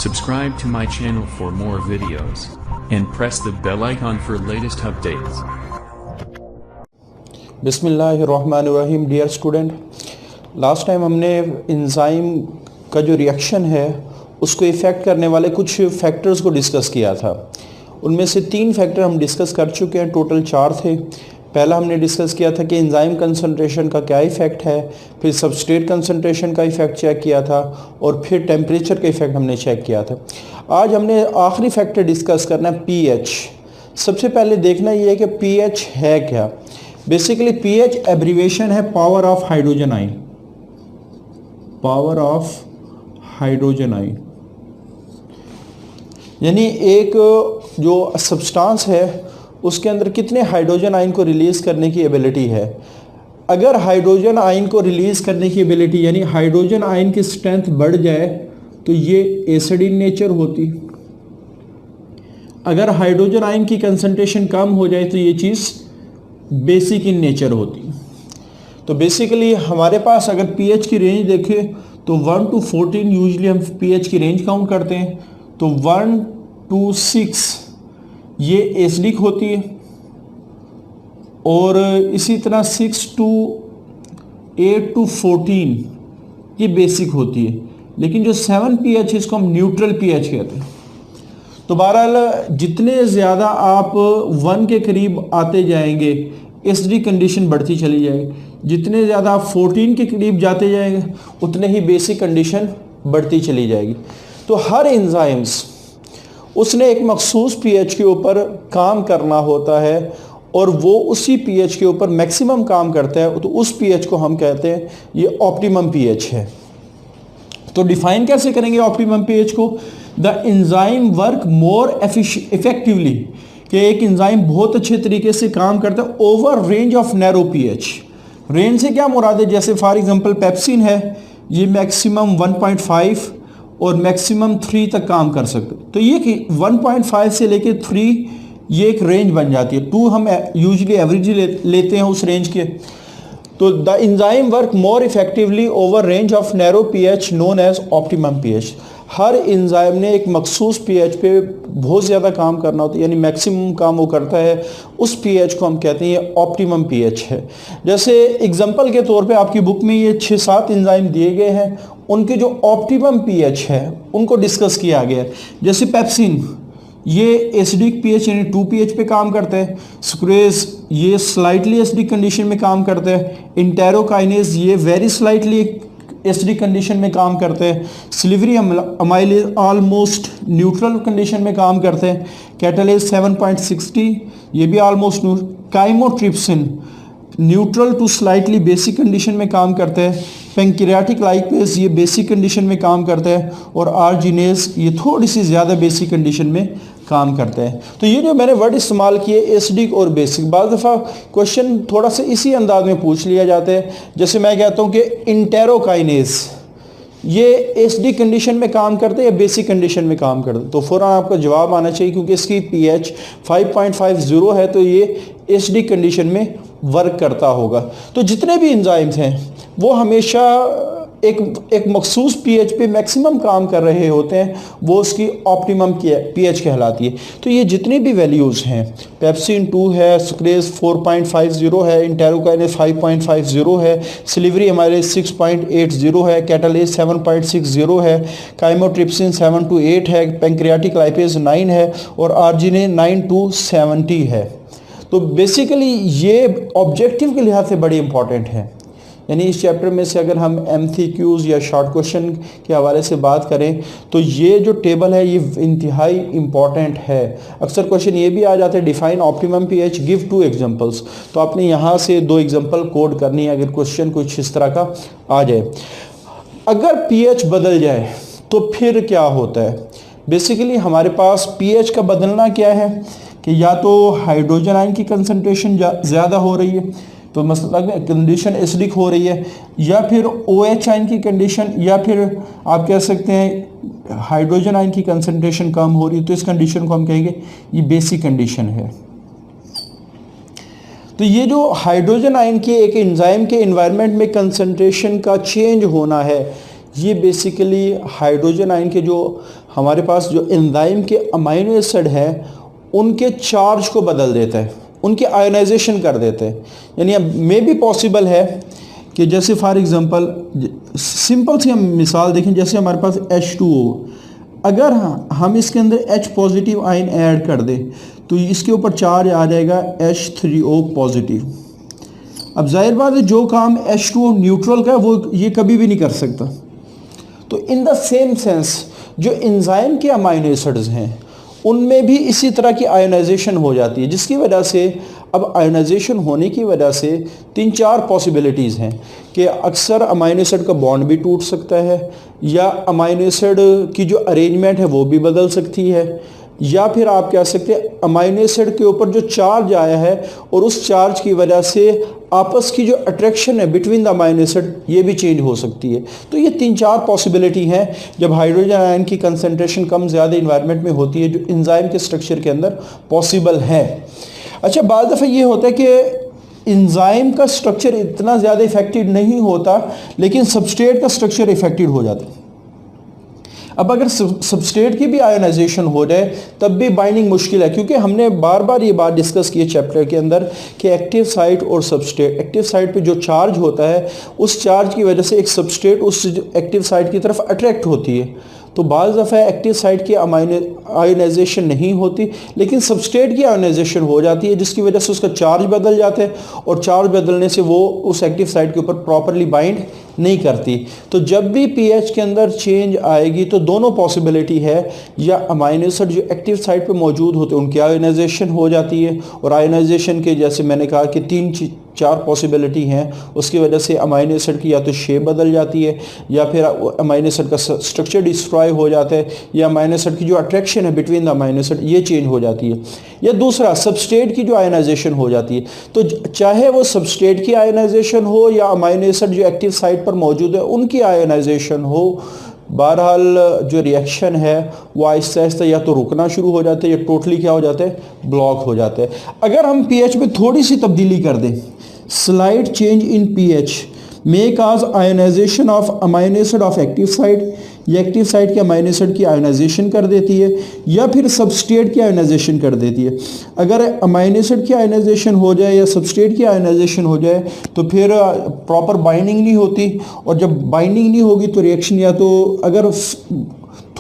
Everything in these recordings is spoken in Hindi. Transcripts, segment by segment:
Subscribe to my channel for more videos and press the bell icon for latest updates. बिस्मिल्लाहिर्रहमानिर्रहीम। डियर स्टूडेंट, लास्ट टाइम हमने एंजाइम का जो रिएक्शन है उसको इफ़ेक्ट करने वाले कुछ फैक्टर्स को डिस्कस किया था। उनमें से 3 फैक्टर हम डिस्कस कर चुके हैं, टोटल 4 थे। पहला हमने डिस्कस किया था कि एंजाइम कंसंट्रेशन का क्या इफ़ेक्ट है, फिर सबस्ट्रेट कंसंट्रेशन का इफ़ेक्ट चेक किया था और फिर टेम्परेचर का इफ़ेक्ट हमने चेक किया था। आज हमने आखिरी फैक्टर डिस्कस करना है, पीएच। सबसे पहले देखना ये है कि पीएच है क्या। बेसिकली पीएच एब्रीवेशन है power of hydrogen ion, power of hydrogen ion. यानी एक जो सब्सटेंस है उसके अंदर कितने हाइड्रोजन आयन को रिलीज़ करने की एबिलिटी है। अगर हाइड्रोजन आयन को रिलीज़ करने की एबिलिटी यानी हाइड्रोजन आयन की स्ट्रेंथ बढ़ जाए तो ये एसिड इन नेचर होती। अगर हाइड्रोजन आयन की कंसंट्रेशन कम हो जाए तो ये चीज़ बेसिक इन नेचर होती। तो बेसिकली हमारे पास अगर पीएच की रेंज देखें तो 1 to 14 यूजली हम पीएच की रेंज काउंट करते हैं। तो 1 to 6 ये एसिडिक होती है और इसी तरह 6 to 8 to 14 ये बेसिक होती है। लेकिन जो 7 पीएच है इसको हम न्यूट्रल पीएच कहते हैं। तो बहरहाल जितने ज़्यादा आप 1 के करीब आते जाएंगे एसिडिक कंडीशन बढ़ती चली जाएगी, जितने ज़्यादा आप 14 के करीब जाते जाएंगे उतने ही बेसिक कंडीशन बढ़ती चली जाएगी। तो हर एंजाइम्स उसने एक मखसूस पीएच के ऊपर काम करना होता है और वो उसी पीएच के ऊपर मैक्सिमम काम करता है, तो उस पीएच को हम कहते हैं ये ऑप्टिमम पीएच है। तो डिफाइन कैसे करेंगे ऑप्टिमम पीएच को? The enzyme work more effectively, कि एक एंजाइम बहुत अच्छे तरीके से काम करता है over range of narrow pH. Range से क्या मुराद है? जैसे फॉर एग्जांपल पेप्सिन है, ये मैक्सिमम 1.5 और मैक्सिमम 3 तक काम कर सकते। तो ये कि 1.5 से लेके 3 ये एक रेंज बन जाती है। 2 हम यूजुअली एवरेज लेते हैं उस रेंज के। तो the enzyme work more effectively over range of narrow pH known as optimum pH. हर एंजाइम ने एक मखसूस पीएच पे बहुत ज़्यादा काम करना होता है, यानी मैक्सिमम काम वो करता है, उस पीएच को हम कहते हैं ये ऑप्टिमम पीएच है। जैसे एग्जांपल के तौर पे आपकी बुक में ये 6-7 एंजाइम दिए गए हैं, उनके जो ऑप्टिमम पीएच है उनको डिस्कस किया गया है। जैसे पेप्सिन ये एसिडिक पीएच यानी 2 पीएच पे काम करता है। सुक्रेज ये स्लाइटली एसिडिक कंडीशन में काम करता है। इंटेरोकाइनेज ये वेरी स्लाइटली एसिडिक कंडीशन में काम करते हैं। Salivary amylase almost neutral condition में काम करते हैं। कैटालेज 7.60 ये भी almost chymotrypsin neutral to slightly basic condition में काम करते हैं। पेंक्रियाटिक लाइपेज ये बेसिक कंडीशन में काम करता है और आर्जिनेज ये थोड़ी सी ज़्यादा बेसिक कंडीशन में काम करता है। तो ये जो मैंने वर्ड इस्तेमाल किए एसिडिक और बेसिक, बाज़ दफ़ा क्वेश्चन थोड़ा सा इसी अंदाज में पूछ लिया जाता है। जैसे मैं कहता हूँ कि इंटेरोकाइनेज ये एसिडिक कंडीशन में काम करते हैं या बेसिक कंडीशन में काम करते हैं, तो फ़ौरन आपका जवाब आना चाहिए क्योंकि इसकी पीएच 5.50 है, तो ये एसिडिक कंडीशन में वर्क करता होगा। तो जितने भी एंजाइम्स हैं वो हमेशा एक मखसूस पीएच पे मैक्सिमम काम कर रहे होते हैं, वो उसकी ऑप्टिमम पीएच कहलाती है। तो ये जितनी भी वैल्यूज़ हैं, पेप्सिन 2 है, सुक्रेज 4.50 है, इंटेरोकाइनेज 5.50 है, सिल्वरी अमाइलेज 6.80 है, कैटालेज 7.60 है, काइमोट्रिप्सिन 7 to 8 है, पेंक्रियाटिक लाइपेज 9 है और आर्जिनिन 9 to 70 है। तो बेसिकली ये ऑब्जेक्टिव के लिहाज से बड़ी इंपॉर्टेंट है। यानी इस चैप्टर में से अगर हम MCQs या शॉर्ट क्वेश्चन के हवाले से बात करें तो ये जो टेबल है ये इंतहाई इम्पॉर्टेंट है। अक्सर क्वेश्चन ये भी आ जाते हैं, define optimum pH, give 2 examples. तो आपने यहाँ से 2 एग्जांपल कोड करनी है अगर क्वेश्चन कुछ इस तरह का आ जाए। अगर पीएच बदल जाए तो फिर क्या होता है? बेसिकली हमारे पास पीएच का बदलना क्या है कि या तो हाइड्रोजन आयन की कंसनट्रेशन ज़्यादा हो रही है, तो मतलब कंडीशन एसिडिक हो रही है, या फिर OH आयन की कंडीशन, या फिर आप कह सकते हैं हाइड्रोजन आयन की कंसंट्रेशन कम हो रही है, तो इस कंडीशन को हम कहेंगे ये बेसिक कंडीशन है। तो ये जो हाइड्रोजन आयन की एक एंजाइम के एनवायरनमेंट में कंसंट्रेशन का चेंज होना है, ये बेसिकली हाइड्रोजन आयन के जो हमारे पास जो एंजाइम के अमाइनो एसिड है उनके चार्ज को बदल देता है, उनके आयोनाइजेशन कर देते हैं। यानी अब मे भी पॉसिबल है कि जैसे फॉर एग्जांपल सिंपल सी हम मिसाल देखें, जैसे हमारे पास H2O, अगर हम इसके अंदर H पॉजिटिव आयन ऐड कर दें तो इसके ऊपर चार्ज आ जाएगा H3O पॉजिटिव। अब जाहिर बात है जो काम H2O न्यूट्रल का है वो ये कभी भी नहीं कर सकता। तो इन द सेम सेंस जो एंजाइम के अमाइनो एसिड्स हैं उनमें भी इसी तरह की आयोनाइजेशन हो जाती है, जिसकी वजह से अब आयोनाइजेशन होने की वजह से 3-4 पॉसिबिलिटीज़ हैं कि अक्सर अमाइनो एसिड का बॉन्ड भी टूट सकता है, या अमाइनो एसिड की जो अरेंजमेंट है वो भी बदल सकती है, या फिर आप कह सकते हैं अमाइनो एसिड के ऊपर जो चार्ज आया है और उस चार्ज की वजह से आपस की जो अट्रैक्शन है बिटवीन द अमाइनो एसिड ये भी चेंज हो सकती है। तो ये 3-4 पॉसिबिलिटी हैं जब हाइड्रोजन आयन की कंसंट्रेशन कम ज़्यादा इन्वायरमेंट में होती है जो एंजाइम के स्ट्रक्चर के अंदर पॉसिबल है। अच्छा, बाज़ दफ़ा ये होता है कि एंजाइम का स्ट्रक्चर इतना ज़्यादा इफेक्टेड नहीं होता लेकिन सबस्ट्रेट का स्ट्रक्चर इफेक्टेड हो जाता है। अब अगर सबस्ट्रेट की भी आयोनाइजेशन हो जाए तब भी बाइंडिंग मुश्किल है, क्योंकि हमने बार बार ये बात डिस्कस की है चैप्टर के अंदर कि एक्टिव साइट और सबस्ट्रेट, एक्टिव साइट पे जो चार्ज होता है उस चार्ज की वजह से एक सबस्ट्रेट उस एक्टिव साइट की तरफ अट्रैक्ट होती है। तो बाज़ दफ़ा एक्टिव साइट की आयोनाइजेशन नहीं होती लेकिन सबस्ट्रेट की आयोनाइजेशन हो जाती है, जिसकी वजह से उसका चार्ज बदल जाता है और चार्ज बदलने से वो उस एक्टिव साइट के ऊपर प्रॉपरली बाइंड नहीं करती। तो जब भी पीएच के अंदर चेंज आएगी तो दोनों पॉसिबिलिटी है, या अमाइनो एसिड जो एक्टिव साइट पे मौजूद होते हैं उनकी आयोनाइजेशन हो जाती है, और आयोनाइजेशन के जैसे मैंने कहा कि 3-4 पॉसिबिलिटी हैं, उसकी वजह से अमाइनो एसिड की या तो शेप बदल जाती है, या फिर अमाइनो एसिड का स्ट्रक्चर डिस्ट्रॉय हो जाता है, या अमाइनो एसिड की जो अट्रैक्शन है बिटवीन द अमाइनो एसिड ये चेंज हो जाती है, या दूसरा सबस्ट्रेट की जो आयोनाइजेशन हो जाती है। तो चाहे वो सबस्ट्रेट की आयोनाइजेशन हो या अमाइनो एसिड जो एक्टिव साइट पर मौजूद है उनकी आयोनाइजेशन हो, बहरहाल जो रिएक्शन है वो आहिस्ता आहिस्ता या तो रुकना शुरू हो जाता है या टोटली क्या हो जाता है, ब्लॉक हो जाता है। अगर हम पीएच में थोड़ी सी तब्दीली कर दें, slight change in pH may cause ionization of amino acid of active site, ये एक्टिव साइट के अमाइनो एसिड की आयोनाइजेशन कर देती है या फिर सबस्ट्रेट की आयोनाइजेशन कर देती है। अगर अमाइनो एसिड की आयोनाइजेशन हो जाए या सबस्ट्रेट की आयोनाइजेशन हो जाए तो फिर प्रॉपर बाइंडिंग नहीं होती, और जब बाइंडिंग नहीं होगी तो रिएक्शन, या तो अगर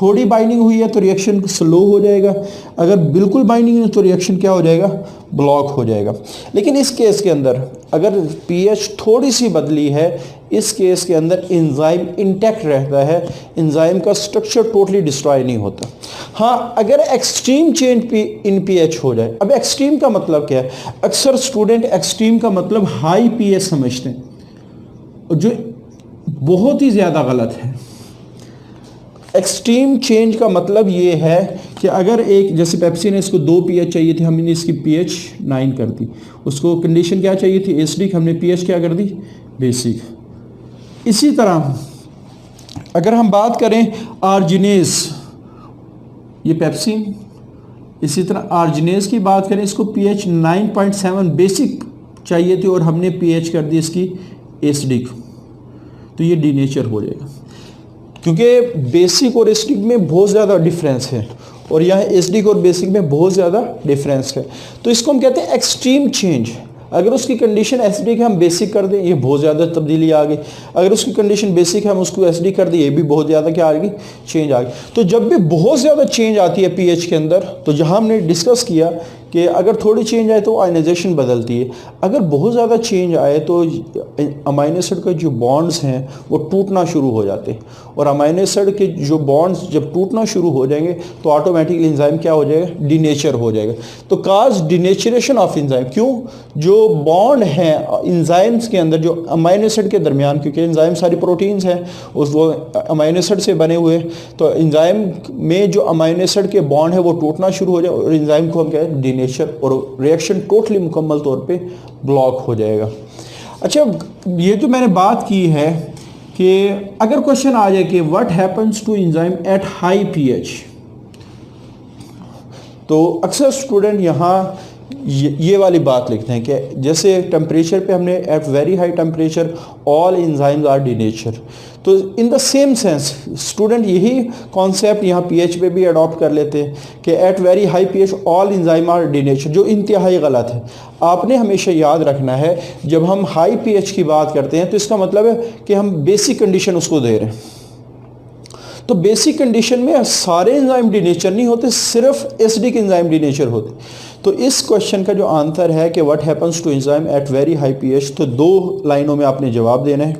थोड़ी बाइंडिंग हुई है तो रिएक्शन स्लो हो जाएगा, अगर बिल्कुल बाइंडिंग नहीं तो रिएक्शन क्या हो जाएगा, ब्लॉक हो जाएगा। लेकिन इस केस के अंदर अगर पीएच थोड़ी सी बदली है, इस केस के अंदर एंजाइम इंटैक्ट रहता है, एंजाइम का स्ट्रक्चर टोटली डिस्ट्रॉय नहीं होता। हाँ, अगर एक्सट्रीम चेंज इन पीएच हो जाए, अब एक्सट्रीम का मतलब क्या है, अक्सर स्टूडेंट एक्सट्रीम का मतलब हाई पीएच समझते हैं, जो बहुत ही ज़्यादा गलत है। एक्सट्रीम चेंज का मतलब ये है कि अगर एक, जैसे पेप्सी ने इसको 2 पीएच चाहिए थी, हमने इसकी पीएच 9 कर दी, उसको कंडीशन क्या चाहिए थी, एसिडिक, हमने पीएच क्या कर दी, बेसिक। इसी तरह अगर हम बात करें आर्जिनेज, ये पेप्सी, इसी तरह आर्जिनेज की बात करें, इसको पीएच 9.7 बेसिक चाहिए थी और हमने पीएच कर दी इसकी एसिडिक, तो ये डीनेचर हो जाएगा, क्योंकि बेसिक और एसिडिक में बहुत ज़्यादा डिफरेंस है और यहाँ एसिडिक और बेसिक में बहुत ज़्यादा डिफरेंस है। तो इसको हम कहते हैं एक्सट्रीम चेंज। अगर उसकी कंडीशन एसिडिक है हम बेसिक कर दें, ये बहुत ज़्यादा तब्दीली आ गई। अगर उसकी कंडीशन बेसिक है हम उसको एसिडिक कर दें, ये भी बहुत ज़्यादा क्या आ गई, चेंज आ गई। तो जब भी बहुत ज़्यादा चेंज आती है पीएच के अंदर, तो जहाँ हमने डिस्कस किया कि अगर थोड़ी चेंज आए तो आयनाइजेशन बदलती है, अगर बहुत ज़्यादा चेंज आए तो अमाइनो एसिड के जो बॉन्ड्स हैं वो टूटना शुरू हो जाते हैं, और अमाइनो एसिड के जो बॉन्ड्स जब टूटना शुरू हो जाएंगे तो ऑटोमेटिकली एंजाइम क्या हो जाएगा, डिनेचर हो जाएगा। तो काज डिनेचरेशन ऑफ एंजाइम, क्यों, जो बॉन्ड हैं एंजाइम्स के अंदर जो अमाइनो एसिड के दरमियान, क्योंकि एंजाइम सारी प्रोटीन्स हैं उस वो अमाइनो एसिड से बने हुए, तो एंजाइम में जो अमाइनो एसिड के बॉन्ड है वो टूटना शुरू हो जाए और एंजाइम को हम क्या है, डिनेचर, और रिएक्शन टोटली मुकम्मल तौर पे ब्लॉक हो जाएगा। अच्छा, ये जो मैंने बात की है कि अगर क्वेश्चन आ जाए कि what happens to enzyme at high pH, तो अक्सर स्टूडेंट यहाँ ये वाली बात लिखते हैं कि जैसे टेम्परेचर पे हमने eight very high temperature all enzymes are denature, तो in the same sense student यही कॉन्सेप्ट यहाँ पीएच पे भी अडॉप्ट कर लेते हैं कि at very high pH all enzyme are denature, जो इंतहाई गलत है। आपने हमेशा याद रखना है जब हम हाई पीएच की बात करते हैं तो इसका मतलब है कि हम बेसिक कंडीशन उसको दे रहे हैं। तो बेसिक कंडीशन में सारे एंजाइम डीनेचर नहीं होते, सिर्फ एसिडिक एंजाइम डीनेचर होते। तो इस क्वेश्चन का जो आंसर है कि what happens to enzyme at very high pH, तो 2 लाइनों में आपने जवाब देना है।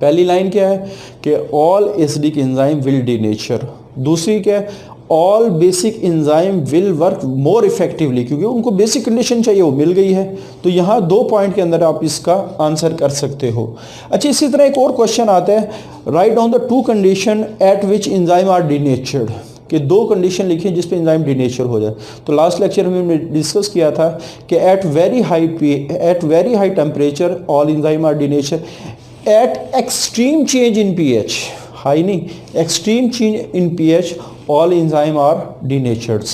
पहली लाइन क्या है कि all acidic enzyme will denature, दूसरी क्या है all basic enzyme will work more effectively, क्योंकि उनको बेसिक कंडीशन चाहिए वो मिल गई है। तो यहाँ 2 पॉइंट के अंदर आप इसका आंसर कर सकते हो। अच्छा, इसी तरह एक और क्वेश्चन आता है, write down the 2 condition at which enzyme are denatured, कि 2 कंडीशन लिखी जिस पे एंजाइम डीनेचर हो जाए। तो लास्ट लेक्चर में हमने डिस्कस किया था कि at very high temperature all enzyme are denature, at extreme change in pH, high नहीं extreme change in pH all enzyme are denatured.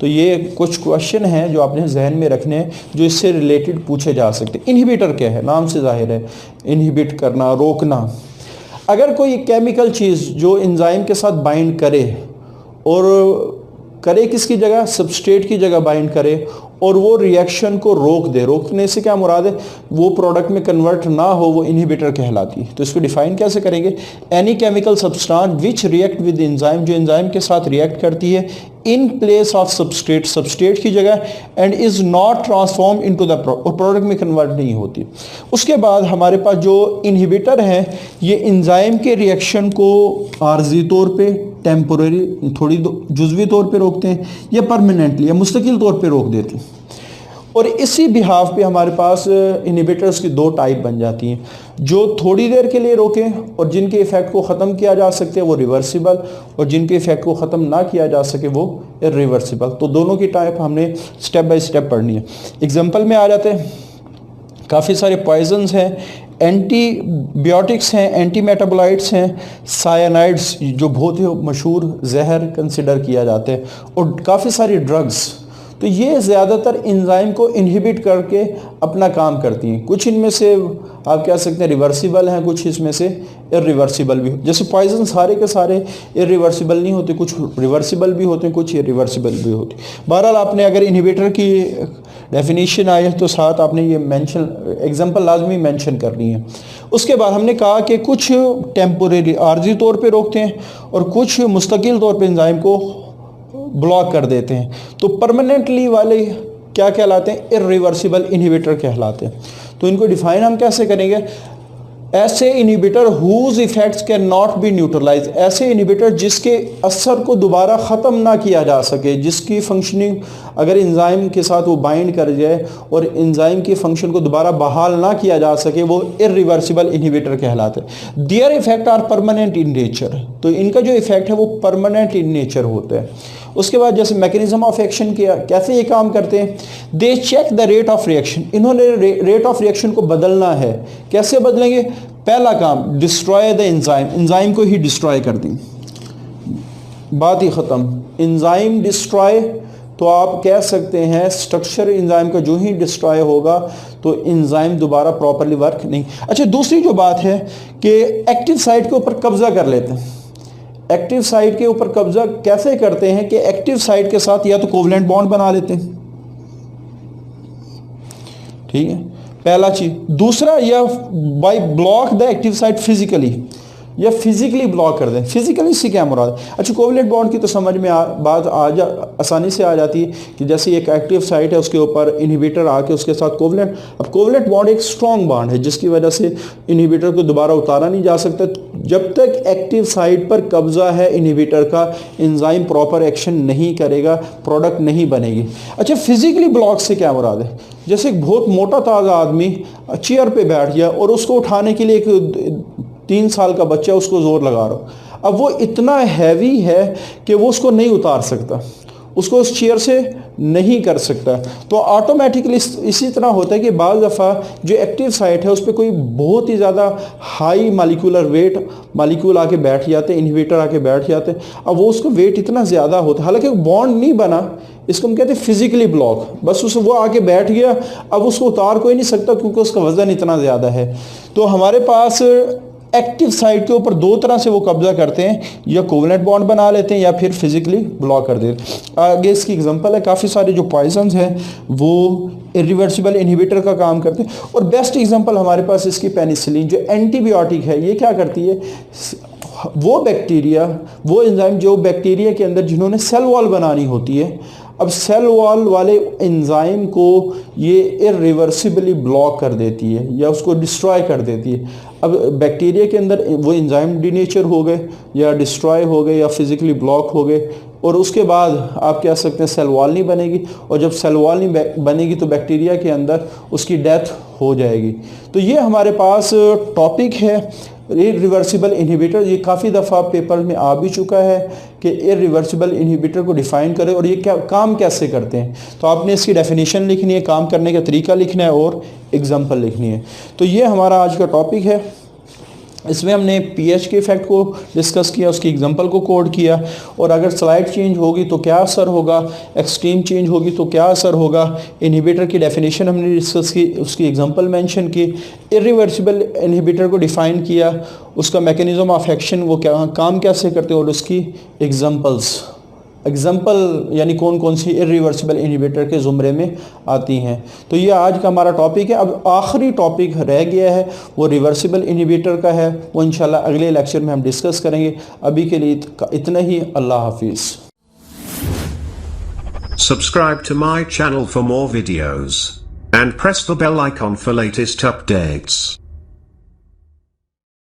तो ये कुछ क्वेश्चन हैं जो आपने जहन में रखने हैं जो इससे रिलेटेड पूछे जा सकते हैं। इनहिबिटर क्या है, नाम से जाहिर है इनहिबिट करना, रोकना। अगर कोई केमिकल चीज़ जो एंजाइम के साथ बाइंड करे और करे किसकी जगह, सबस्ट्रेट की जगह बाइंड करे और वो रिएक्शन को रोक दे, रोकने से क्या मुराद है, वो प्रोडक्ट में कन्वर्ट ना हो, वो इनहिबिटर कहलाती है। तो इसको डिफाइन कैसे करेंगे, any chemical substance which react with enzyme, जो एंजाइम के साथ रिएक्ट करती है in place of substrate, substrate की जगह, and is not transform into the product, और प्रोडक्ट में कन्वर्ट नहीं होती। उसके बाद हमारे पास जो इनहिबिटर हैं ये एंजाइम के रिएक्शन को आर्जी तौर पे, टेम्पोररी थोड़ी जुज़वी तौर पे रोकते हैं, या परमानेंटली या मुस्तकिल तौर पे रोक देते हैं। और इसी बिहाफ पे हमारे पास इनहिबिटर्स की 2 टाइप बन जाती हैं, जो थोड़ी देर के लिए रोकें और जिनके इफ़ेक्ट को ख़त्म किया जा सकते हैं वो रिवर्सिबल, और जिनके इफ़ेक्ट को ख़त्म ना किया जा सके वो इरिवर्सिबल। तो दोनों की टाइप हमने स्टेप बाय स्टेप पढ़नी है। एग्जांपल में आ जाते हैं, काफ़ी सारे पॉइजन्स हैं, एंटीबायोटिक्स हैं, एंटी मेटाबोलाइट्स हैं, साइनाइड्स जो बहुत ही मशहूर जहर कंसिडर किया जाते हैं, और काफ़ी सारी ड्रग्स। तो ये ज़्यादातर एंजाइम को इनहिबिट करके अपना काम करती हैं। कुछ इनमें से आप कह सकते हैं रिवर्सिबल हैं, कुछ इसमें से इरिवर्सिबल भी। जैसे पॉइजन सारे के सारे इरिवर्सिबल नहीं होते, कुछ रिवर्सिबल भी होते हैं, कुछ इरिवर्सिबल भी होते हैं। बहरहाल आपने अगर इनहिबिटर की डेफिनेशन आए तो साथ आपने ये मेंशन एग्जांपल लाजमी मेंशन करनी है। उसके बाद हमने कहा कि कुछ टेम्पोरेरी आर्जी तौर पे रोकते हैं और कुछ मुस्तकिल तौर पे एंजाइम को ब्लॉक कर देते हैं। तो परमानेंटली वाले क्या कहलाते हैं, इरिवर्सिबल इनहिबिटर कहलाते हैं। तो इनको डिफाइन हम कैसे करेंगे, ऐसे inhibitor whose effects can not be neutralize, ऐसे इनहिबिटर जिसके असर को दोबारा ख़त्म ना किया जा सके, जिसकी फंक्शनिंग अगर एंजाइम के साथ वो बाइंड कर जाए और एंजाइम की फंक्शन को दोबारा बहाल ना किया जा सके, वो इरिवर्सिबल इनहिबिटर कहलाते हैं। Their effect are permanent in nature, तो इनका जो इफेक्ट है वो परमानेंट इन नेचर होता है। उसके बाद जैसे मैकेनिज्म ऑफ एक्शन किया, कैसे ये काम करते हैं, they check the rate of reaction, इन्होंने रेट ऑफ रिएक्शन को बदलना है। कैसे बदलेंगे, पहला काम डिस्ट्रॉय द एंजाइम, एंजाइम को ही डिस्ट्रॉय कर दें, बात ही ख़त्म। एंजाइम डिस्ट्रॉय तो आप कह सकते हैं स्ट्रक्चर एंजाइम का जो ही डिस्ट्रॉय होगा तो एंजाइम दोबारा प्रॉपर्ली वर्क नहीं। अच्छा, दूसरी जो बात है कि एक्टिव साइट के ऊपर कब्जा कर लेते हैं। एक्टिव साइट के ऊपर कब्जा कैसे करते हैं कि एक्टिव साइट के साथ या तो कोवलेंट बॉन्ड बना लेते हैं, ठीक है, पहला चीज। दूसरा, या bye block the active site physically, या फिजिकली ब्लॉक कर दें। फिजिकली से क्या मुराद है, अच्छा कोवलेंट बॉन्ड की तो समझ में बात आसानी से आ जाती है कि जैसे एक एक्टिव साइट है उसके ऊपर इनहिबिटर आके उसके साथ कोवलेंट, अब कोवलेंट बॉन्ड एक स्ट्रॉन्ग बॉन्ड है जिसकी वजह से इनहिबिटर को दोबारा उतारा नहीं जा सकता। जब तक एक्टिव साइट पर कब्जा है इनहिबिटर का, एंजाइम प्रॉपर एक्शन नहीं करेगा, प्रोडक्ट नहीं बनेगी। अच्छा, फिजिकली ब्लॉक से क्या मुराद है, जैसे एक बहुत मोटा ताज़ा आदमी चेयर पे बैठ गया और उसको उठाने के लिए एक 3 साल का बच्चा उसको जोर लगा रहा हो, अब वो इतना हैवी है कि वो उसको नहीं उतार सकता, उसको उस चेयर से नहीं कर सकता। तो ऑटोमेटिकली इसी तरह होता है कि बाज़ दफ़ा जो एक्टिव साइट है उस पर कोई बहुत ही ज़्यादा हाई मालिकुलर वेट मालिक्यूल आके बैठ जाते हैं, इनहिबिटर आके बैठ जाते हैं। अब वो उसको वेट इतना ज़्यादा होता है, हालांकि बॉन्ड नहीं बना, इसको हम कहते हैं फिजिकली ब्लॉक, बस उस वो आके बैठ गया, अब उसको उतार कोई नहीं सकता क्योंकि उसका वज़न इतना ज़्यादा है। तो हमारे पास एक्टिव साइट के ऊपर दो तरह से वो कब्जा करते हैं, या कोवलेंट बॉन्ड बना लेते हैं या फिर फिजिकली ब्लॉक कर देते हैं। आगे इसकी एग्जांपल है, काफ़ी सारे जो पॉइजन्स हैं वो इरिवर्सिबल इनहिबिटर का काम करते हैं। और बेस्ट एग्जांपल हमारे पास इसकी पेनिसिलिन जो एंटीबायोटिक है, ये क्या करती है, वो बैक्टीरिया, वो एंजाइम जो बैक्टीरिया के अंदर जिन्होंने सेल वॉल बनानी होती है, अब सेल वॉल वाले एंजाइम को ये इरिवर्सिबली ब्लॉक कर देती है या उसको डिस्ट्रॉय कर देती है। अब बैक्टीरिया के अंदर वो एंजाइम डीनेचर हो गए या डिस्ट्रॉय हो गए या फिजिकली ब्लॉक हो गए, और उसके बाद आप कह सकते हैं सेल वॉल नहीं बनेगी, और जब सेल वॉल नहीं बनेगी तो बैक्टीरिया के अंदर उसकी डेथ हो जाएगी। तो ये हमारे पास टॉपिक है इरिवर्सिबल इनहिबिटर। ये काफ़ी दफ़ा पेपर में आ भी चुका है कि इरिवर्सिबल इनहिबिटर को डिफ़ाइन करें और ये क्या काम कैसे करते हैं। तो आपने इसकी डेफिनेशन लिखनी है, काम करने का तरीका लिखना है और एग्जांपल लिखनी है। तो ये हमारा आज का टॉपिक है। इसमें हमने पीएच के इफेक्ट को डिस्कस किया, उसकी एग्जांपल को कोड किया, और अगर स्लाइड चेंज होगी तो क्या असर होगा, एक्सट्रीम चेंज होगी तो क्या असर होगा। इनहिबिटर की डेफिनेशन हमने डिस्कस की, उसकी एग्जांपल मेंशन की, इरिवर्सिबल इनहिबिटर को डिफ़ाइन किया, उसका मैकेनिज्म ऑफ एक्शन, वो क्या काम कैसे करते हैं, और उसकी एग्जांपल यानी कौन कौन सी इरिवर्सिबल इनहिबिटर के ज़ुमरे में आती हैं। तो ये आज का हमारा टॉपिक है। अब आखिरी टॉपिक रह गया है, वो रिवर्सिबल इनहिबिटर का है, वो इंशाल्लाह अगले लेक्चर में हम डिस्कस करेंगे। अभी के लिए इतना ही। अल्लाह हाफिज़। Subscribe to my channel for more videos and press the bell icon for latest updates.